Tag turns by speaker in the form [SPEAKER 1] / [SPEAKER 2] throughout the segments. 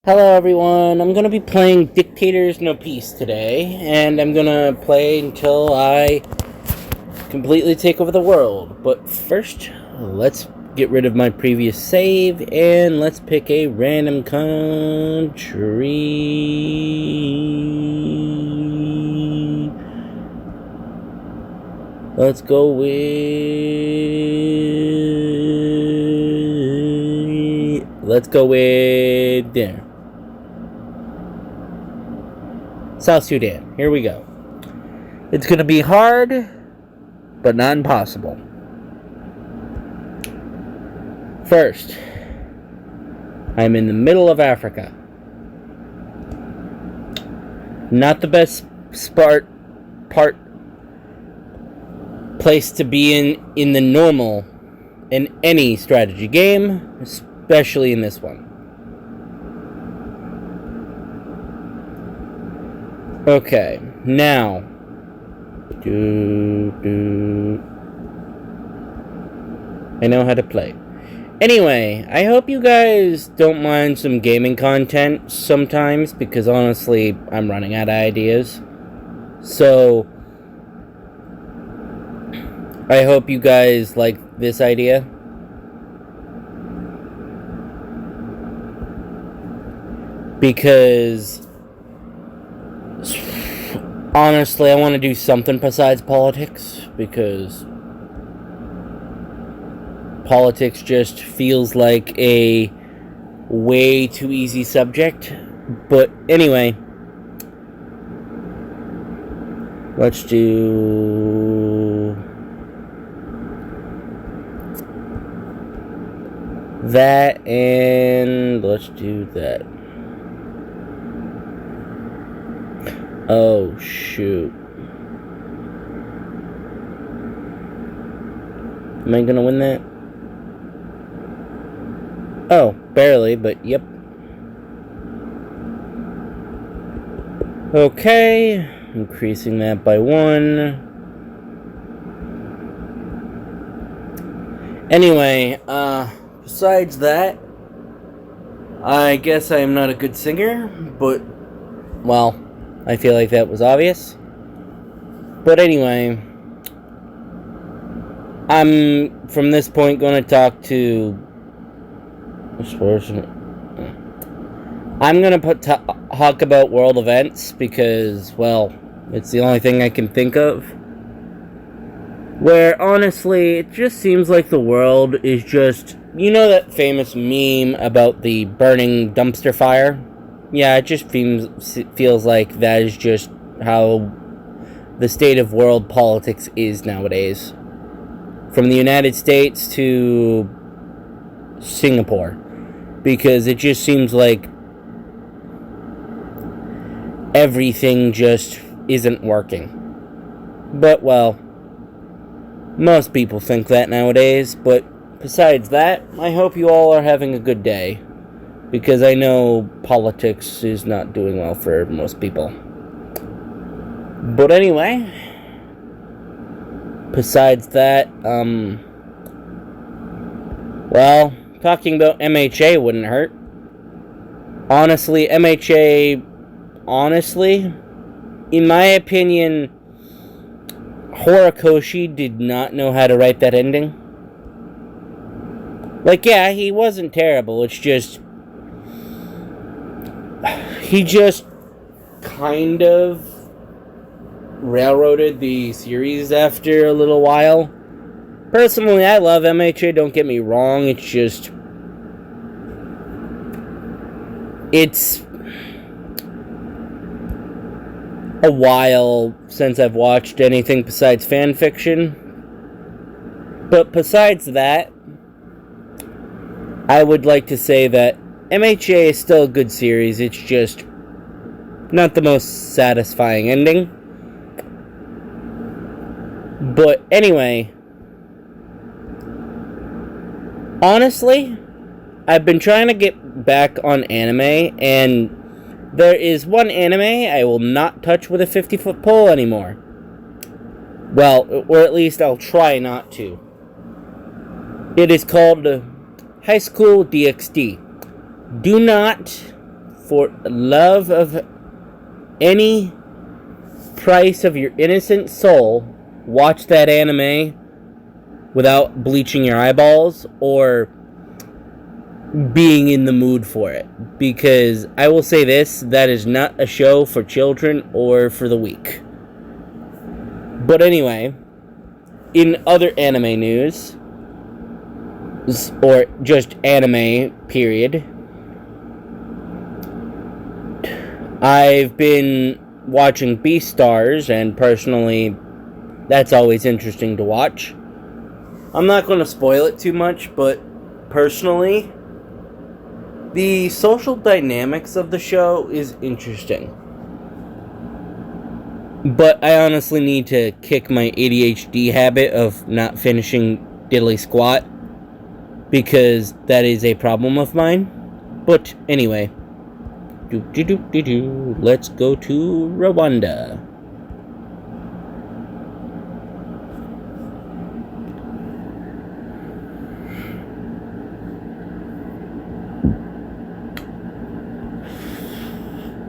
[SPEAKER 1] Hello everyone, I'm gonna be playing Dictator's No Peace today, and I'm gonna play until I completely take over the world. But first, let's get rid of my previous save, and let's pick a random country. Let's go with there. South Sudan. Here we go. It's going to be hard, but not impossible. First, I'm in the middle of Africa. Not the best place to be in the normal in any strategy game, especially in this one. Okay, now I know how to play. Anyway, I hope you guys don't mind some gaming content sometimes, because honestly, I'm running out of ideas. So I hope you guys like this idea. Because honestly, I want to do something besides politics, because politics just feels like a way too easy subject. But anyway, let's do that, and let's do that. Oh, shoot. Am I gonna win that? Oh, barely, but yep. Okay, increasing that by 1. Anyway, besides that, I guess I am not a good singer, but, well, I feel like that was obvious. But anyway, I'm, from this point, going to talk to this person. I'm going to talk about world events, because, well, it's the only thing I can think of. Where, honestly, it just seems like the world is just, you know that famous meme about the burning dumpster fire? Yeah, it just feels like that is just how the state of world politics is nowadays. From the United States to Singapore. Because it just seems like everything just isn't working. But, well, most people think that nowadays. But besides that, I hope you all are having a good day. Because I know politics is not doing well for most people. But anyway, besides that, well, talking about MHA wouldn't hurt. Honestly, in my opinion, Horikoshi did not know how to write that ending. Like, yeah, he wasn't terrible, it's just he just kind of railroaded the series after a little while. Personally, I love MHA, don't get me wrong, it's just it's a while since I've watched anything besides fan fiction. But besides that, I would like to say that MHA is still a good series, it's just not the most satisfying ending. But anyway, honestly, I've been trying to get back on anime, and there is one anime I will not touch with a 50-foot pole anymore. Well, or at least I'll try not to. It is called High School DxD. Do not for love of any price of your innocent soul, watch that anime without bleaching your eyeballs or being in the mood for it. Because I will say this, that is not a show for children or for the weak. But anyway, in other anime news, or just anime, period, I've been watching Beastars, and personally, that's always interesting to watch. I'm not going to spoil it too much, but personally, the social dynamics of the show is interesting. But I honestly need to kick my ADHD habit of not finishing diddly squat, because that is a problem of mine. But anyway, let's go to Rwanda.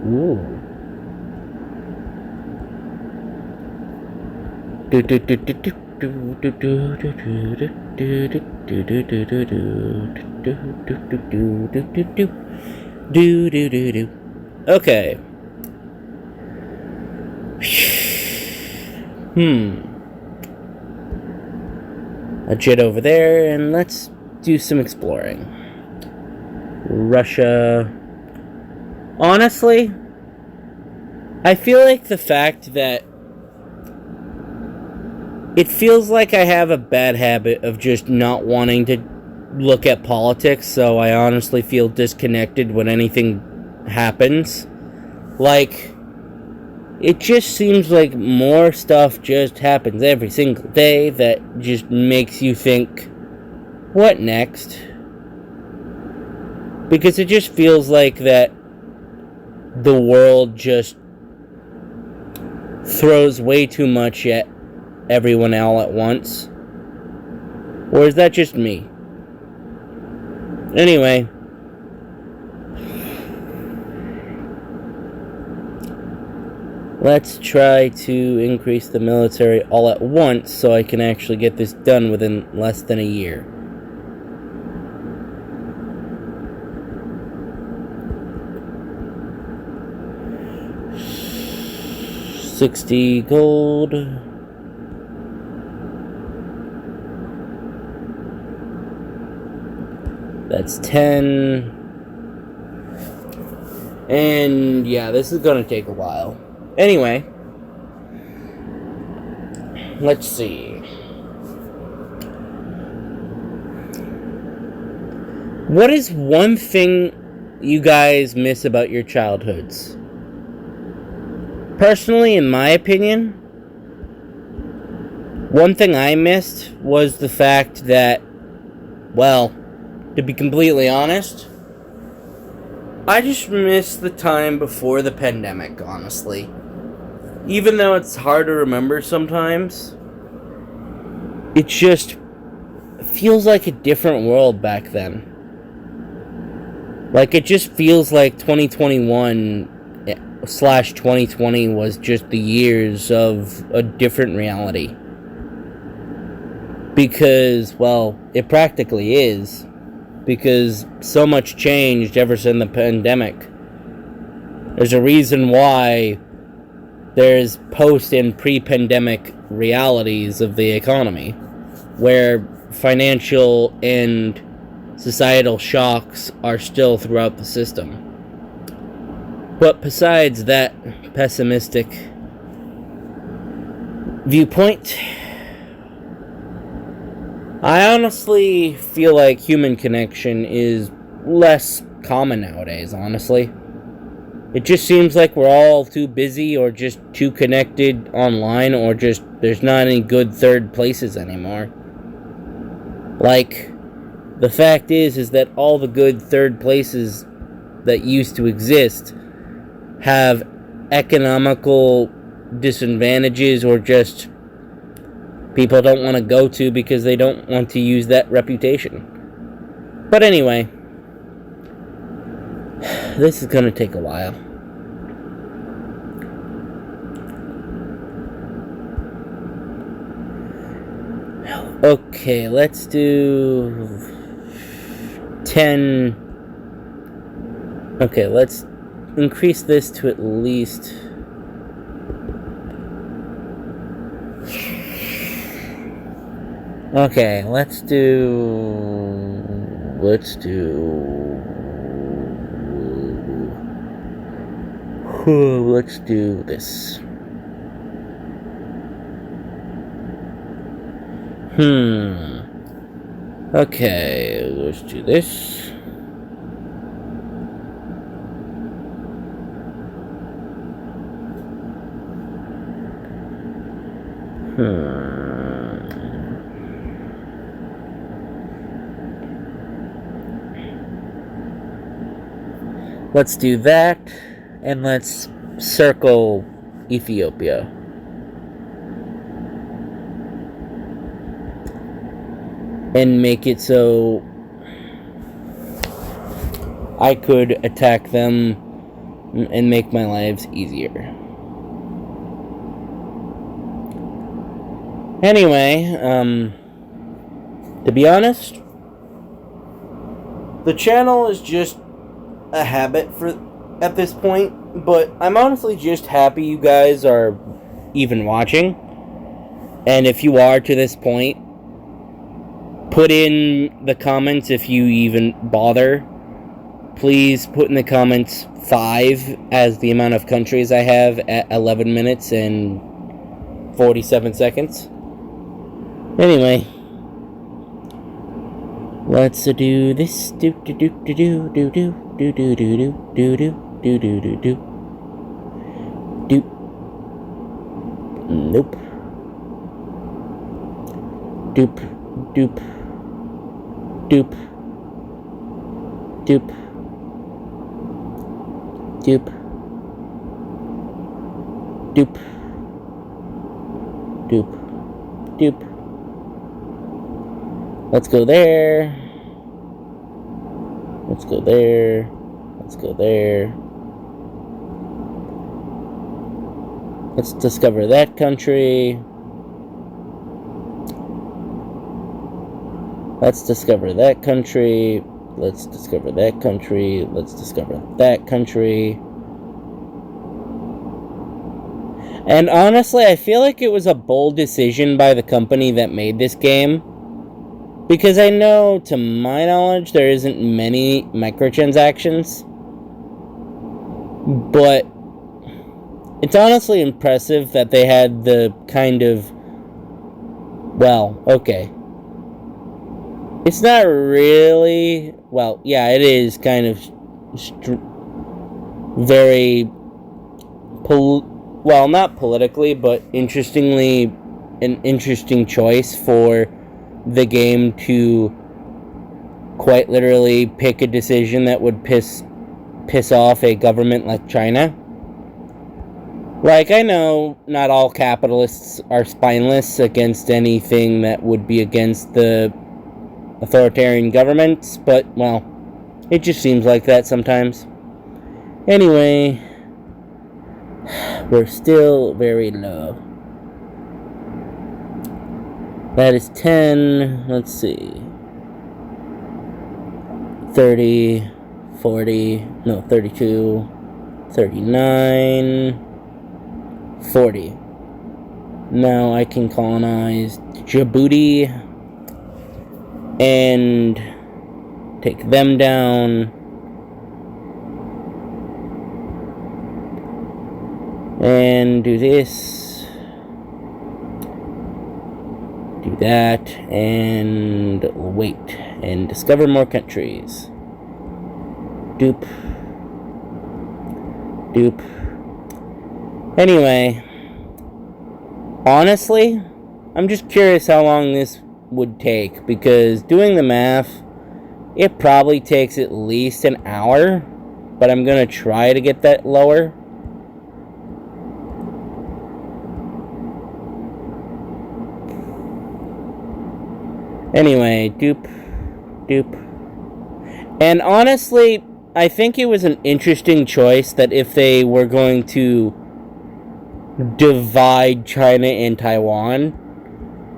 [SPEAKER 1] Ooh. Okay. A jet over there, and let's do some exploring. Russia. Honestly, I feel like the fact that it feels like I have a bad habit of just not wanting to look at politics, so I honestly feel disconnected when anything happens. Like, it just seems like more stuff just happens every single day that just makes you think, what next? Because it just feels like that the world just throws way too much at everyone all at once. Or is that just me? Anyway, let's try to increase the military all at once so I can actually get this done within less than a year. $60 gold. That's 10. And yeah, this is gonna take a while. Anyway, let's see. What is one thing you guys miss about your childhoods? Personally, in my opinion, one thing I missed was the fact that, well, to be completely honest, I just miss the time before the pandemic, honestly. Even though it's hard to remember sometimes, it just feels like a different world back then. Like, it just feels like 2021/2020 was just the years of a different reality. Because, well, it practically is. Because so much changed ever since the pandemic. There's a reason why there's post and pre-pandemic realities of the economy, where financial and societal shocks are still throughout the system. But besides that pessimistic viewpoint, I honestly feel like human connection is less common nowadays, honestly. It just seems like we're all too busy or just too connected online, or just there's not any good third places anymore. Like, the fact is that all the good third places that used to exist have economical disadvantages, or just people don't want to go to because they don't want to use that reputation. But anyway, This is gonna take a while. Okay, let's do 10. Okay, let's increase this to at least... Okay, let's do this. Okay, let's do this. Let's do that, and let's circle Ethiopia. And make it so I could attack them and make my lives easier. Anyway, to be honest, the channel is just a habit at this point, but I'm honestly just happy you guys are even watching. And if you are to this point, put in the comments if you even bother. Please put in the comments 5 as the amount of countries I have at 11 minutes and 47 seconds. Anyway, let's do this. Do do do do do do do do do do do do do do do do. Doop. Nope. Doop. Doop. Doop. Doop. Doop. Doop. Doop. Doop. Let's go there. Let's go there. Let's go there. Let's discover that country. Let's discover that country. Let's discover that country. Let's discover that country. And honestly, I feel like it was a bold decision by the company that made this game. Because I know, to my knowledge, there isn't many microtransactions. But it's honestly impressive that they had the kind of... Well, okay. It's not really... Well, yeah, it is kind of very... well, not politically, but interestingly, an interesting choice for the game to quite literally pick a decision that would piss off a government like China. Like, I know not all capitalists are spineless against anything that would be against the authoritarian governments, but, well, it just seems like that sometimes. Anyway, we're still very low. That is 10, let's see, 30, 40, no, 32, 39, 40. Now I can colonize Djibouti and take them down. And do this. Do that. And wait. And discover more countries. Doop. Doop. Anyway. Honestly, I'm just curious how long this would take. Because doing the math, it probably takes at least an hour. But I'm going to try to get that lower. Anyway, doop, doop. And honestly, I think it was an interesting choice that if they were going to divide China and Taiwan,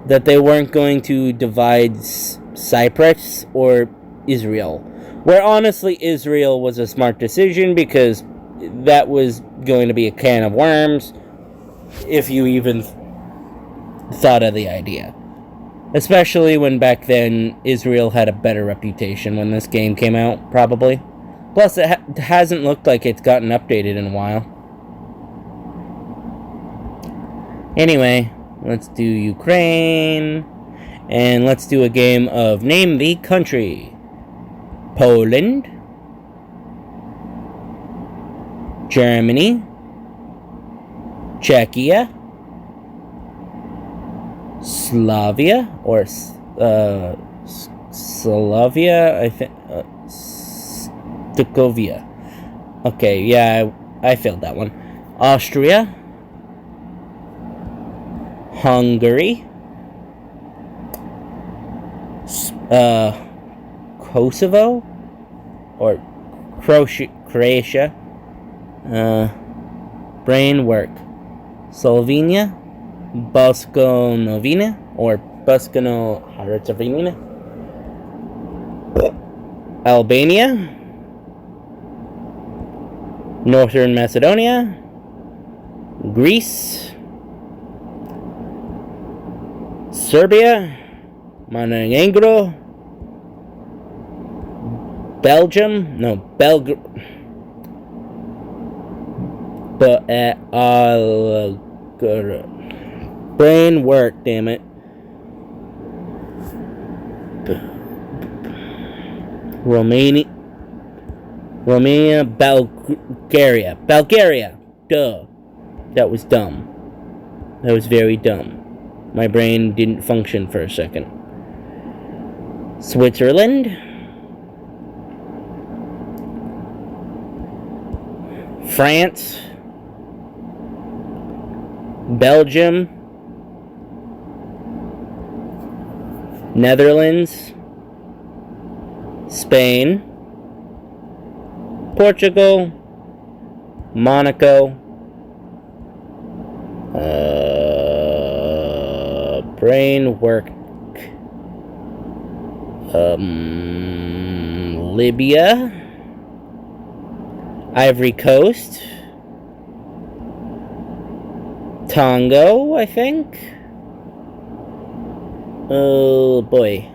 [SPEAKER 1] that they weren't going to divide Cyprus or Israel. Where honestly, Israel was a smart decision because that was going to be a can of worms if you even thought of the idea. Especially when back then Israel had a better reputation when this game came out, probably. Plus, it hasn't looked like it's gotten updated in a while. Anyway, let's do Ukraine. And let's do a game of Name the Country. Poland. Germany. Czechia. Slavia. Or Slavia, I think. Stukovia. Okay, yeah, I failed that one. Austria. Hungary. Kosovo. Or Croatia. Brain work. Slovenia. Bosco-Novina. Or Bosco-Herzegovina. Albania. Northern Macedonia, Greece, Serbia, Montenegro, Belgium, no, brain work, damn it. Romania, Bulgaria, duh. That was dumb. That was very dumb. My brain didn't function for a second. Switzerland. France. Belgium. Netherlands. Spain. Portugal, Monaco, brain work, Libya, Ivory Coast, Tonga, I think. Oh boy.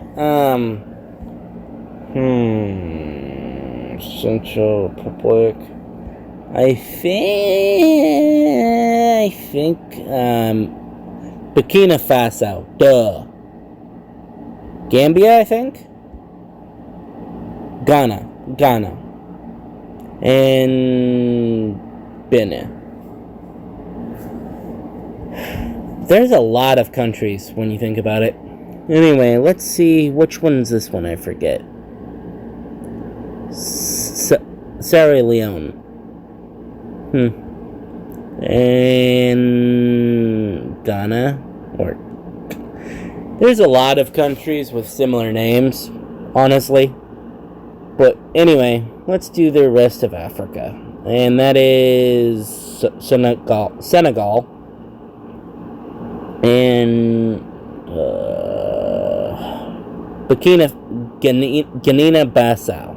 [SPEAKER 1] Central Republic. I think Burkina Faso. Duh. Gambia, I think. Ghana. And Benin. There's a lot of countries when you think about it. Anyway, let's see which one's this one. I forget. Sierra Leone. And Ghana. Or there's a lot of countries with similar names, honestly. But anyway, let's do the rest of Africa. And that is Senegal. And Guinea-Bissau.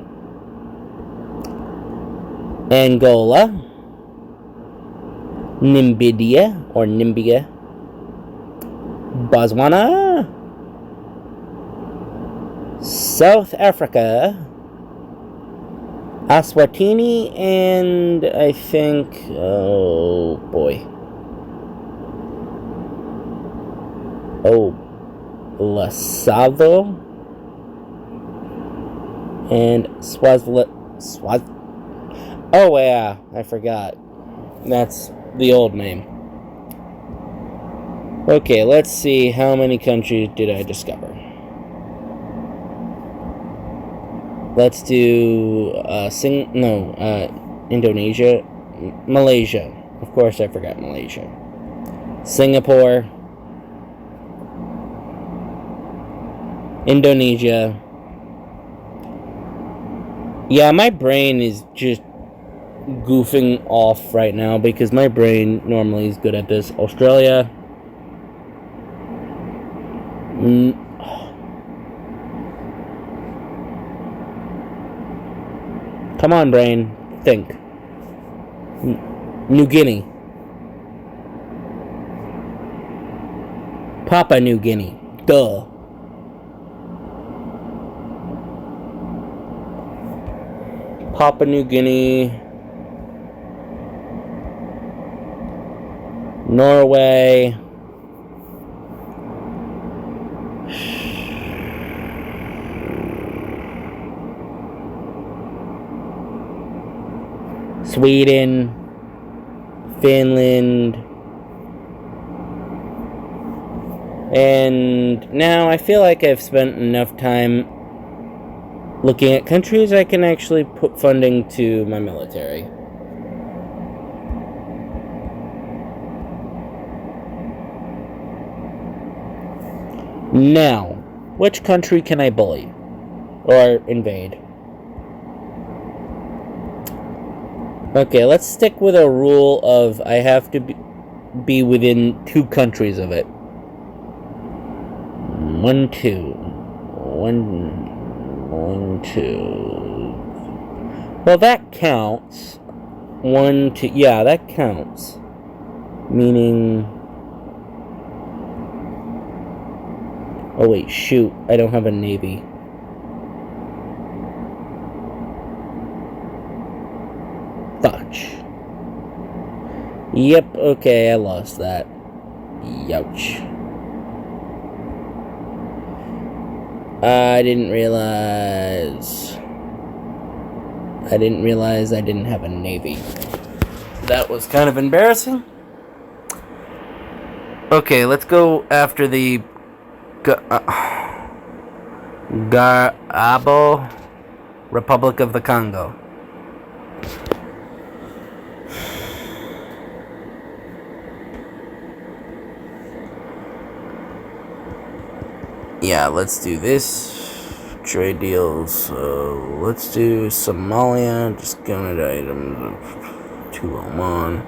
[SPEAKER 1] Angola, Namibia, Botswana, South Africa, Eswatini, and I think, oh boy, Lesotho, and oh yeah, I forgot. That's the old name. Okay, let's see how many countries did I discover. Let's do Indonesia, Malaysia. Of course I forgot Malaysia. Singapore, Indonesia, Yeah, my brain is just goofing off right now because my brain normally is good at this. Australia. Come on, brain. Think. New Guinea. Papua New Guinea. Duh. Papua New Guinea. Norway. Sweden. Finland. And now I feel like I've spent enough time looking at countries I can actually put funding to my military. Now, which country can I bully? Or invade? Okay, let's stick with a rule of I have to be within 2 countries of it. 1, 2. 1, 2. Well, that counts. 1, 2. Yeah, that counts. Meaning... Oh, wait, shoot. I don't have a navy. Fudge. Yep, okay, I lost that. Youch. I didn't realize I didn't have a navy. That was kind of embarrassing. Okay, let's go after the Gabo Republic of the Congo. Yeah, let's do this. Trade deals. So let's do Somalia. Discounted items to Oman.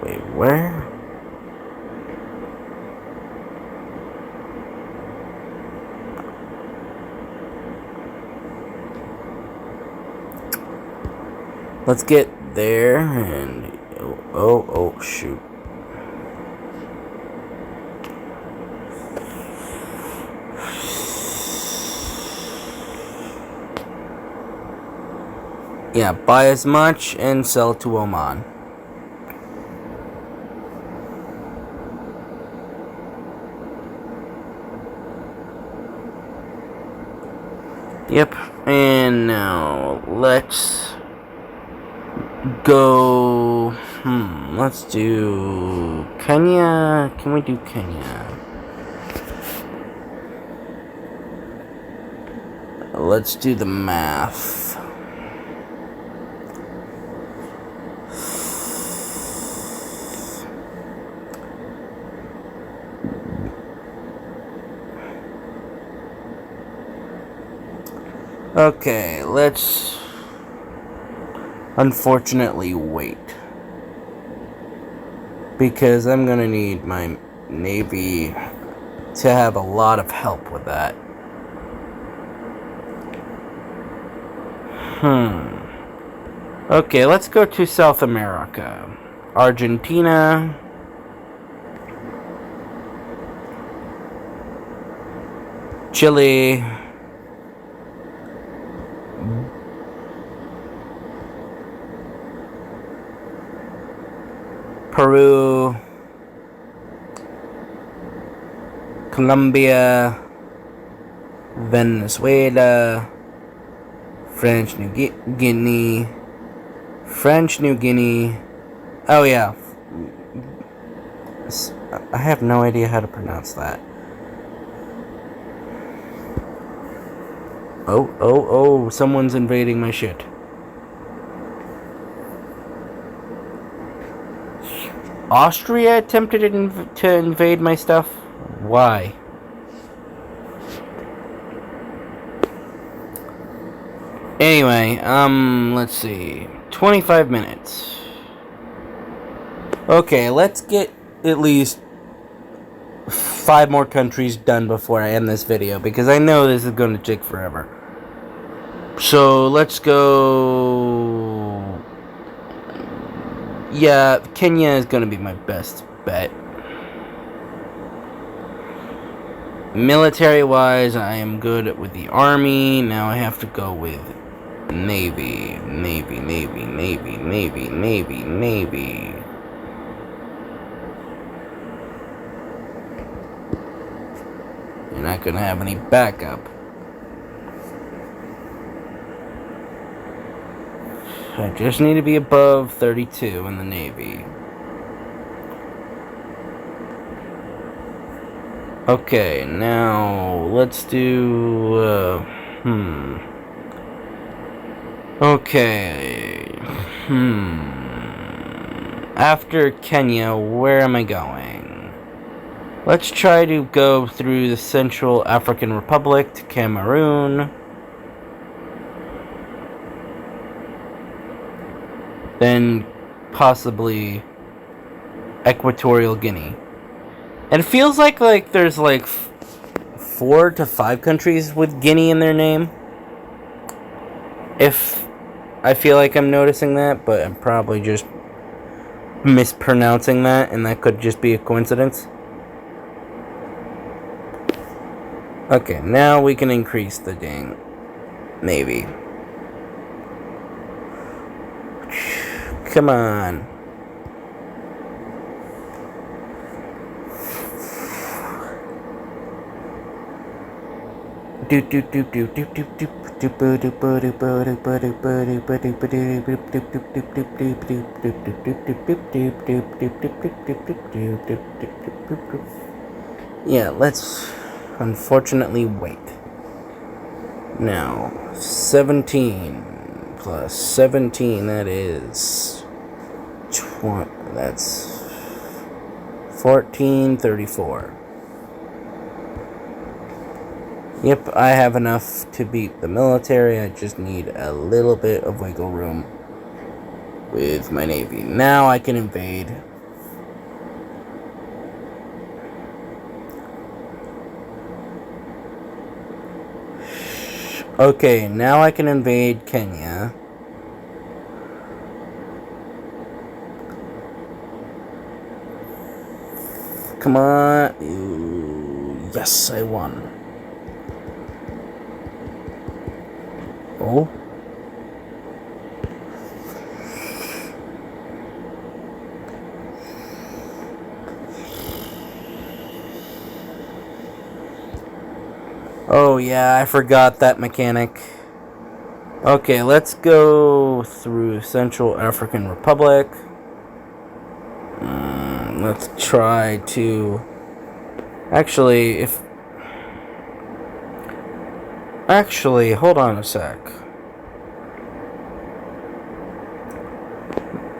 [SPEAKER 1] Wait, where? Let's get there and oh shoot. Yeah, buy as much and sell to Oman. Yep, and now let's go. Let's do Kenya. Can we do Kenya? Let's do the math. Okay, let's unfortunately wait. Because I'm gonna need my navy to have a lot of help with that. Okay, let's go to South America. Argentina. Chile. Peru, Colombia, Venezuela, French New Guinea. Oh yeah, I have no idea how to pronounce that. Oh, someone's invading my shit. Austria attempted to invade my stuff? Why? Anyway, let's see. 25 minutes. Okay, let's get at least 5 more countries done before I end this video, because I know this is going to take forever. So, let's go... Yeah, Kenya is going to be my best bet. Military-wise, I am good with the Army. Now I have to go with Navy. Navy. You're not going to have any backup. I just need to be above 32 in the Navy. Okay, now let's do, Okay, After Kenya, where am I going? Let's try to go through the Central African Republic to Cameroon. Then possibly Equatorial Guinea. And it feels like there's 4 to 5 countries with Guinea in their name. If I feel like I'm noticing that, but I'm probably just mispronouncing that, and that could just be a coincidence. Okay, now we can increase the dang Navy. Come on. Yeah, let's unfortunately wait. Now, 17 plus 17, that is 20, that's 1434. Yep, I have enough to beat the military. I just need a little bit of wiggle room with my Navy. Now I can invade. Okay, now I can invade Kenya. Come on. Ooh, yes, I won. Oh. Oh yeah, I forgot that mechanic. Okay, let's go through Central African Republic. Let's try to... Actually, hold on a sec.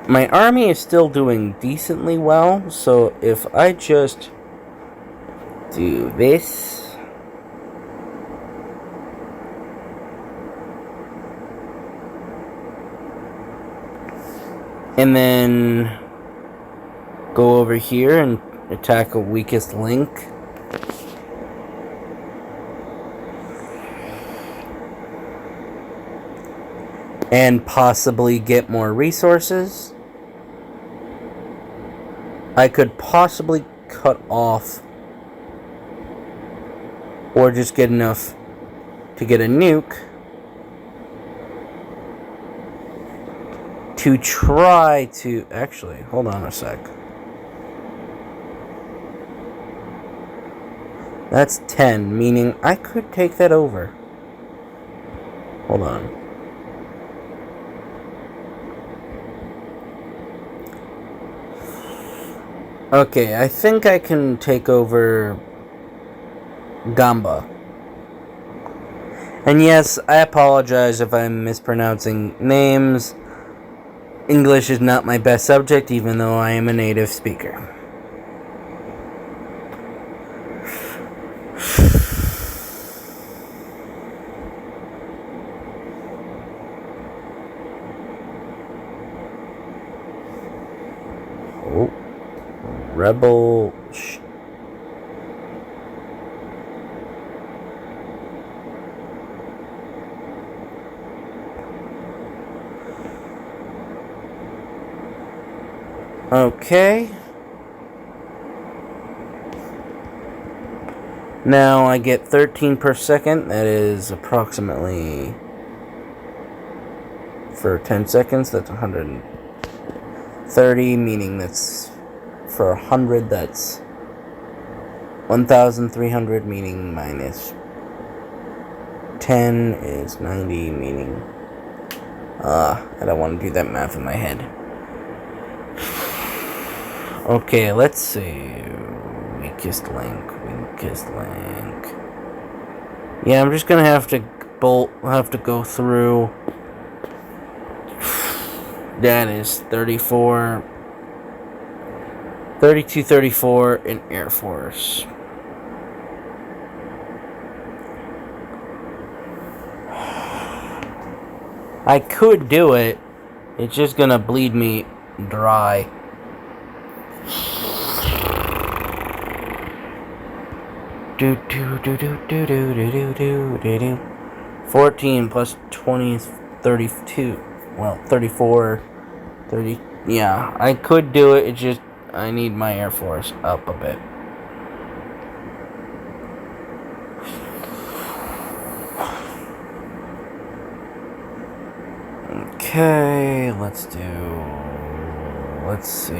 [SPEAKER 1] My army is still doing decently well, so if I just do this... and then go over here and attack a weakest link. And possibly get more resources. I could possibly cut off or just get enough to get a nuke to try to... Actually, hold on a sec. That's 10, meaning I could take that over. Hold on. Okay, I think I can take over Gamba. And yes, I apologize if I'm mispronouncing names. English is not my best subject, even though I am a native speaker. Rebel... Okay. Now I get 13 per second. That is approximately... For 10 seconds, that's 130, meaning that's... For 100, that's 1,300, meaning minus 10 is 90, meaning... I don't want to do that math in my head. Okay, let's see. Weakest link. Yeah, I'm just gonna have to go through. That is 34, 32, 34 in Air Force. I could do it. It's just gonna bleed me dry. Do 14 plus 20 is 32. Well, 34, 30. Yeah, I could do it. It's just I need my Air Force up a bit. Okay, let's see.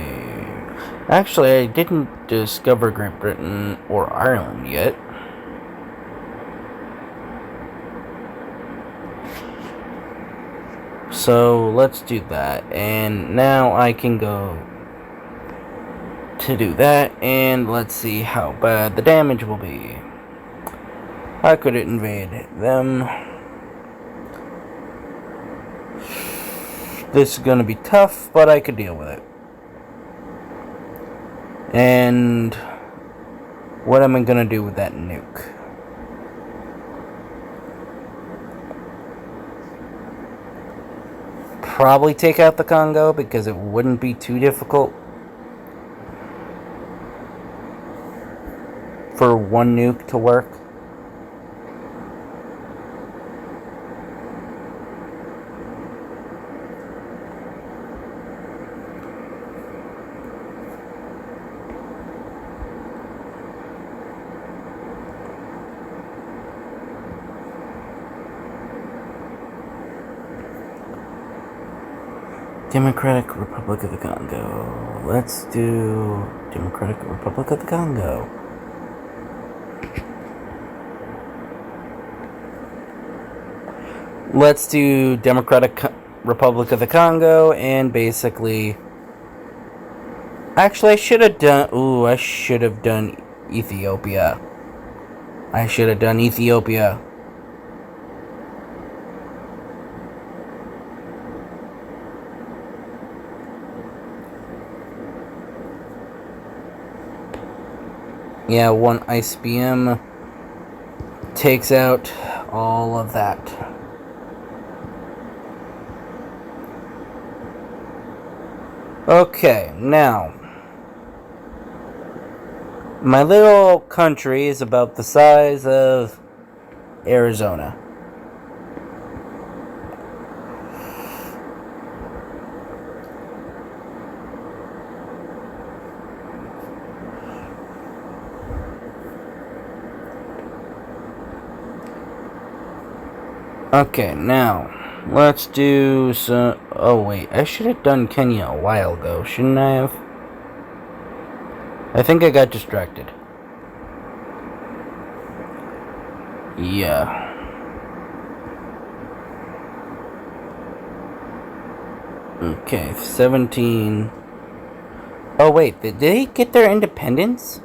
[SPEAKER 1] Actually, I didn't discover Great Britain or Ireland yet. So, let's do that. And now I can go to do that. And let's see how bad the damage will be. I could invade them. This is going to be tough, but I could deal with it. And what am I going to do with that nuke? Probably take out the Congo because it wouldn't be too difficult for one nuke to work. Democratic Republic of the Congo. Let's do Democratic Republic of the Congo. Let's do Democratic Republic of the Congo and basically... Actually, I should have done... I should have done Ethiopia. Yeah, one ICBM takes out all of that. Okay, now, my little country is about the size of Arizona. Okay, now, let's do some... Oh, wait, I should have done Kenya a while ago, shouldn't I have? I think I got distracted. Yeah. Okay, 17... Oh, wait, did they get their independence?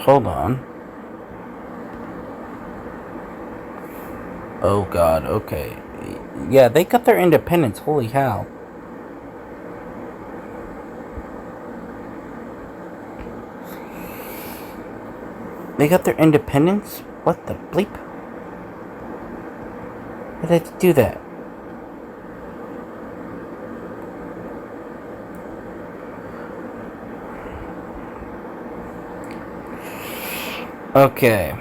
[SPEAKER 1] Hold on. Oh god, okay. Yeah, they got their independence, holy cow. They got their independence? What the bleep? Why did they do that? Okay,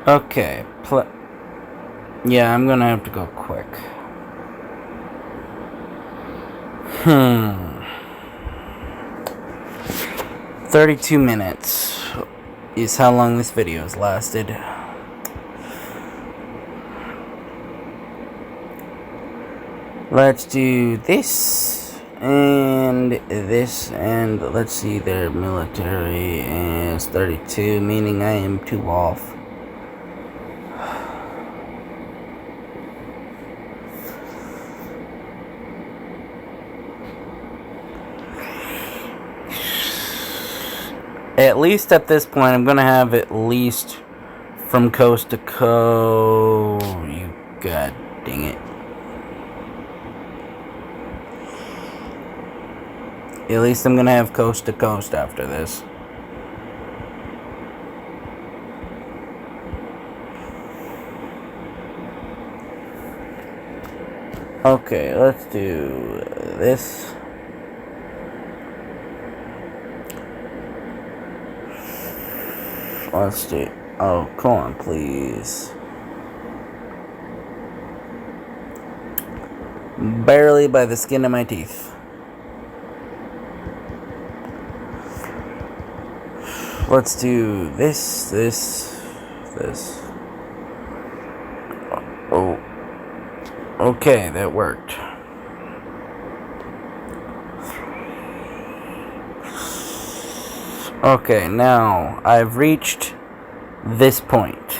[SPEAKER 1] Okay, yeah, I'm gonna have to go quick. 32 minutes is how long this video has lasted. Let's do this and this, and let's see, their military is 32, meaning I am 2 off. At least at this point, I'm gonna have at least from coast to coast. You god dang it. At least I'm gonna have coast to coast after this. Okay, let's do this. Let's do. Oh, come on, please. Barely by the skin of my teeth. Let's do this. Oh. Okay, that worked. Okay, now I've reached this point.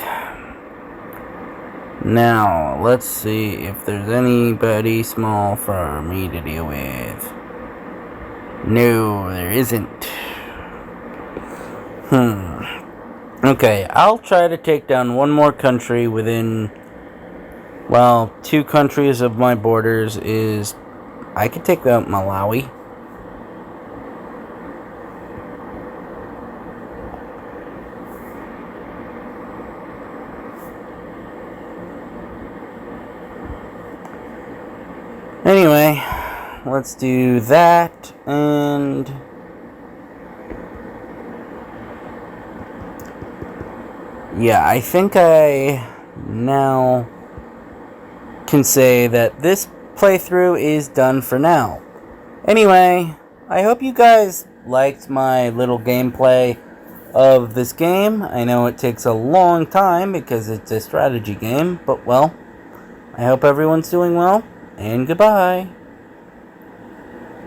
[SPEAKER 1] Now, let's see if there's anybody small for me to deal with. No, there isn't. Okay, I'll try to take down one more country within, well, 2 countries of my borders is, I could take out Malawi. Anyway, let's do that, and yeah, I think I now can say that this playthrough is done for now. Anyway, I hope you guys liked my little gameplay of this game. I know it takes a long time because it's a strategy game, but well, I hope everyone's doing well. And goodbye.